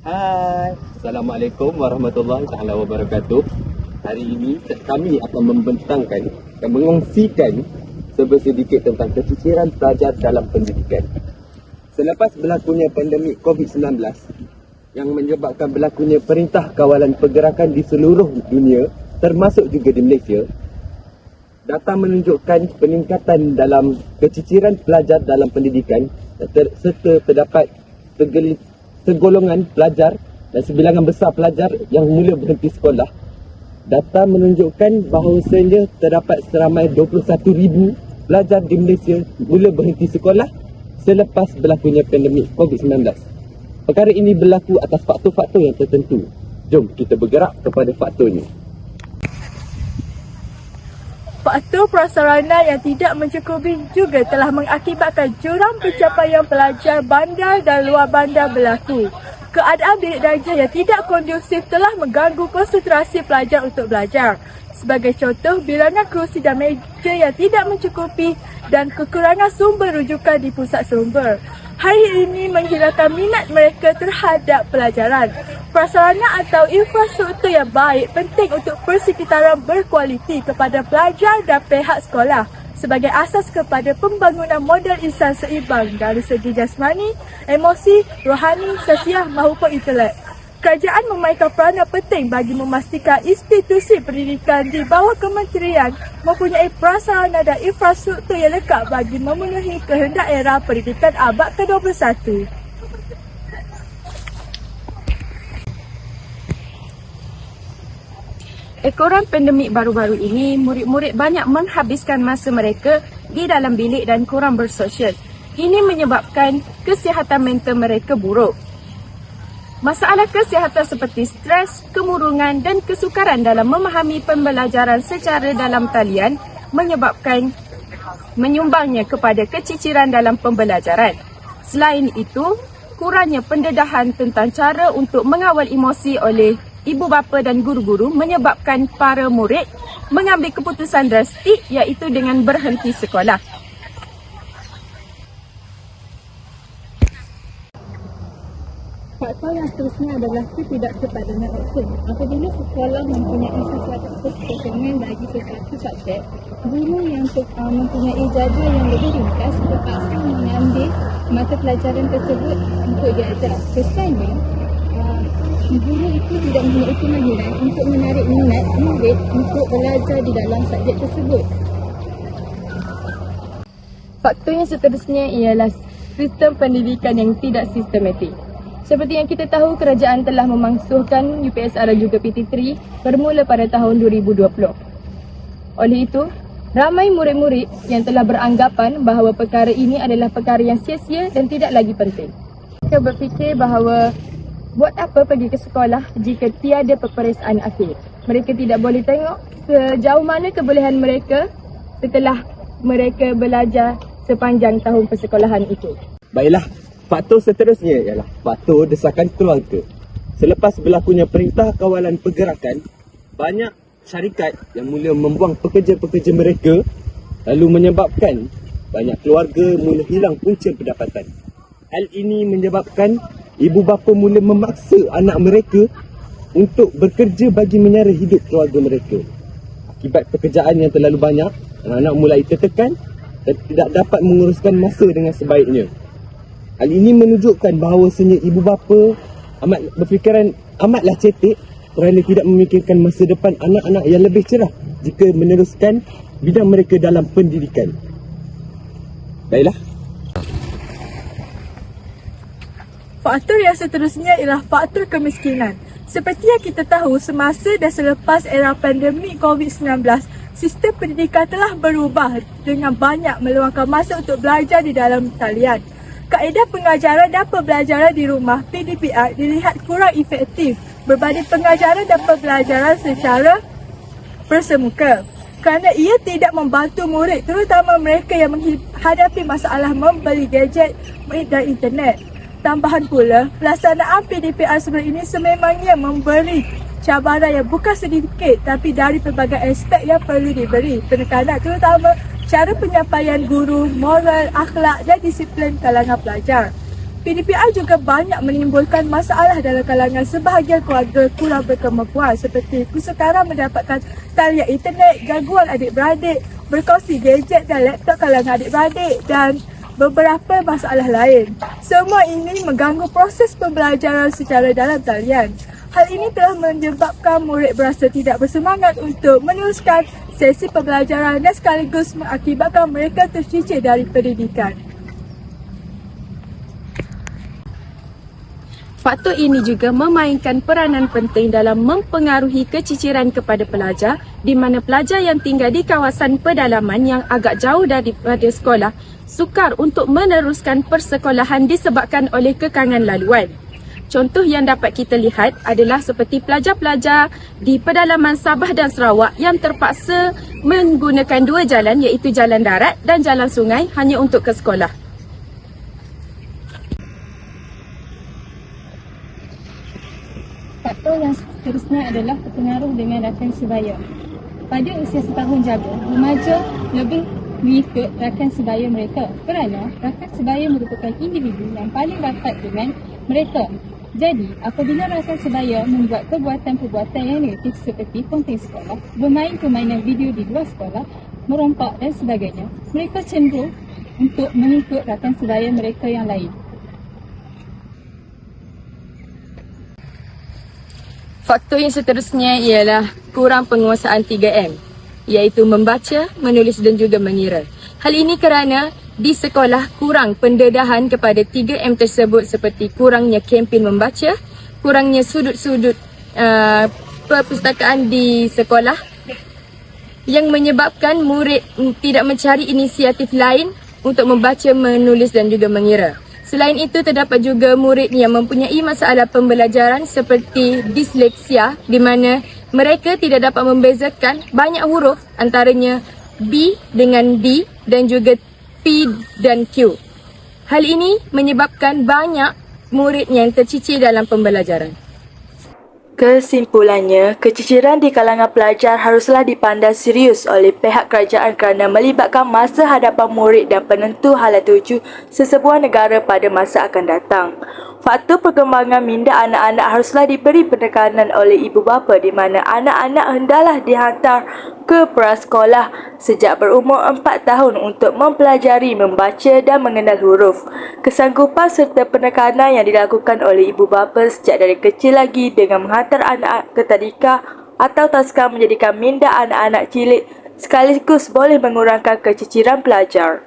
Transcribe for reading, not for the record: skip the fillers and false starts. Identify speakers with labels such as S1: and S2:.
S1: Hai, Assalamualaikum warahmatullahi taala wabarakatuh. Hari ini kami akan membentangkan dan mengongsikan sedikit tentang keciciran pelajar dalam pendidikan. Selepas berlakunya pandemik COVID-19 yang menyebabkan berlakunya Perintah Kawalan Pergerakan di seluruh dunia, termasuk juga di Malaysia, data menunjukkan peningkatan dalam keciciran pelajar dalam pendidikan serta terdapat segolongan pelajar dan sebilangan besar pelajar yang mula berhenti sekolah. Data menunjukkan bahawasanya terdapat seramai 21,000 pelajar di Malaysia mula berhenti sekolah selepas berlakunya pandemik COVID-19. Perkara ini berlaku atas faktor-faktor yang tertentu. Jom kita bergerak kepada faktornya.
S2: Faktor prasarana yang tidak mencukupi juga telah mengakibatkan jurang pencapaian pelajar bandar dan luar bandar berlaku. Keadaan bilik darjah yang tidak kondusif telah mengganggu konsentrasi pelajar untuk belajar. Sebagai contoh, bilangan kerusi dan meja yang tidak mencukupi dan kekurangan sumber rujukan di pusat sumber. Hari ini menghilangkan minat mereka terhadap pelajaran. Prasarana atau infrastruktur yang baik penting untuk persekitaran berkualiti kepada pelajar dan pihak sekolah sebagai asas kepada pembangunan model insan seimbang dari segi jasmani, emosi, rohani, sosial maupun intelek. Kerajaan memainkan peranan penting bagi memastikan institusi pendidikan di bawah kementerian mempunyai prasarana dan infrastruktur yang lengkap bagi memenuhi kehendak era pendidikan abad ke-21. Ekoran pandemik baru-baru ini, murid-murid banyak menghabiskan masa mereka di dalam bilik dan kurang bersosial. Ini menyebabkan kesihatan mental mereka buruk. Masalah kesihatan seperti stres, kemurungan dan kesukaran dalam memahami pembelajaran secara dalam talian menyumbangnya kepada keciciran dalam pembelajaran. Selain itu, kurangnya pendedahan tentang cara untuk mengawal emosi oleh ibu bapa dan guru-guru menyebabkan para murid mengambil keputusan drastik iaitu dengan berhenti sekolah. Faktor yang seterusnya adalah ketidaksepadan aksen. Apabila sekolah mempunyai sesuatu kekosongan bagi sesuatu subjek, guru yang mempunyai jadual yang lebih ringkas terpaksa mengambil mata pelajaran tersebut untuk diajar. Kesannya, guru itu tidak mempunyai kemahiran untuk menarik minat murid untuk belajar di dalam subjek tersebut. Faktor yang seterusnya ialah sistem pendidikan yang tidak sistematik. Seperti yang kita tahu, kerajaan telah memangsuhkan UPSR dan juga PT3 bermula pada tahun 2020. Oleh itu, ramai murid-murid yang telah beranggapan bahawa perkara ini adalah perkara yang sia-sia dan tidak lagi penting. Mereka berfikir bahawa buat apa pergi ke sekolah jika tiada peperiksaan akhir. Mereka tidak boleh tengok sejauh mana kebolehan mereka setelah mereka belajar sepanjang tahun persekolahan itu.
S1: Baiklah, faktor seterusnya ialah faktor desakan keluarga. Selepas berlakunya Perintah Kawalan Pergerakan, banyak syarikat yang mula membuang pekerja-pekerja mereka lalu menyebabkan banyak keluarga mula hilang punca pendapatan. Hal ini menyebabkan ibu bapa mula memaksa anak mereka untuk bekerja bagi menyara hidup keluarga mereka. Akibat pekerjaan yang terlalu banyak, anak-anak mulai tertekan dan tidak dapat menguruskan masa dengan sebaiknya. Hal ini menunjukkan bahawasanya ibu bapa amatlah cetek kerana tidak memikirkan masa depan anak-anak yang lebih cerah jika meneruskan bidang mereka dalam pendidikan. Baiklah.
S2: Faktor yang seterusnya ialah faktor kemiskinan. Seperti yang kita tahu, semasa dan selepas era pandemik COVID-19, sistem pendidikan telah berubah dengan banyak meluangkan masa untuk belajar di dalam talian. Kaedah pengajaran dan pembelajaran di rumah PDPR dilihat kurang efektif berbanding pengajaran dan pembelajaran secara bersemuka kerana ia tidak membantu murid, terutama mereka yang menghadapi masalah membeli gadget dan internet. Tambahan pula, pelaksanaan PDPR sebelum ini sememangnya memberi cabaran yang bukan sedikit tapi dari pelbagai aspek yang perlu diberi penekanan, terutama cara penyampaian guru, moral, akhlak dan disiplin kalangan pelajar. PDPI juga banyak menimbulkan masalah dalam kalangan sebahagian keluarga kurang berkemampuan seperti kesukaran mendapatkan talian internet, gangguan adik-beradik, berkongsi gadget dan laptop kalangan adik-beradik dan beberapa masalah lain. Semua ini mengganggu proses pembelajaran secara dalam talian. Hal ini telah menyebabkan murid berasa tidak bersemangat untuk meneruskan sesi pembelajaran dan sekaligus mengakibatkan mereka tercicir dari pendidikan.
S3: Faktor ini juga memainkan peranan penting dalam mempengaruhi keciciran kepada pelajar di mana pelajar yang tinggal di kawasan pedalaman yang agak jauh daripada sekolah sukar untuk meneruskan persekolahan disebabkan oleh kekangan laluan. Contoh yang dapat kita lihat adalah seperti pelajar-pelajar di pedalaman Sabah dan Sarawak yang terpaksa menggunakan dua jalan iaitu jalan darat dan jalan sungai hanya untuk ke sekolah. Faktor yang seterusnya adalah berpengaruh dengan rakan sebaya. Pada usia setahun jaga, remaja lebih mengikut rakan sebaya mereka kerana rakan sebaya merupakan individu yang paling rapat dengan mereka. Jadi, apabila rakan sebaya membuat perbuatan-perbuatan yang negatif seperti konten sekolah, bermain permainan video di luar sekolah, merompak dan sebagainya, mereka cenderung untuk mengikut rakan sebaya mereka yang lain. Faktor yang seterusnya ialah kurang penguasaan 3M, iaitu membaca, menulis dan juga mengira. Hal ini kerana di sekolah kurang pendedahan kepada 3M tersebut seperti kurangnya kempen membaca, kurangnya sudut-sudut perpustakaan di sekolah yang menyebabkan murid tidak mencari inisiatif lain untuk membaca, menulis dan juga mengira. Selain itu, terdapat juga murid yang mempunyai masalah pembelajaran seperti disleksia di mana mereka tidak dapat membezakan banyak huruf antaranya B dengan D dan juga P dan Q. Hal ini menyebabkan banyak murid yang tercicir dalam pembelajaran.
S2: Kesimpulannya, keciciran di kalangan pelajar haruslah dipandang serius oleh pihak kerajaan kerana melibatkan masa hadapan murid dan penentu hala tuju sesebuah negara pada masa akan datang. Faktor perkembangan minda anak-anak haruslah diberi penekanan oleh ibu bapa di mana anak-anak hendaklah dihantar ke prasekolah sejak berumur 4 tahun untuk mempelajari membaca dan mengenal huruf. Kesanggupan serta penekanan yang dilakukan oleh ibu bapa sejak dari kecil lagi dengan menghantar anak ke tadika atau tazkar menjadikan minda anak-anak cilik sekaligus boleh mengurangkan keciciran pelajar.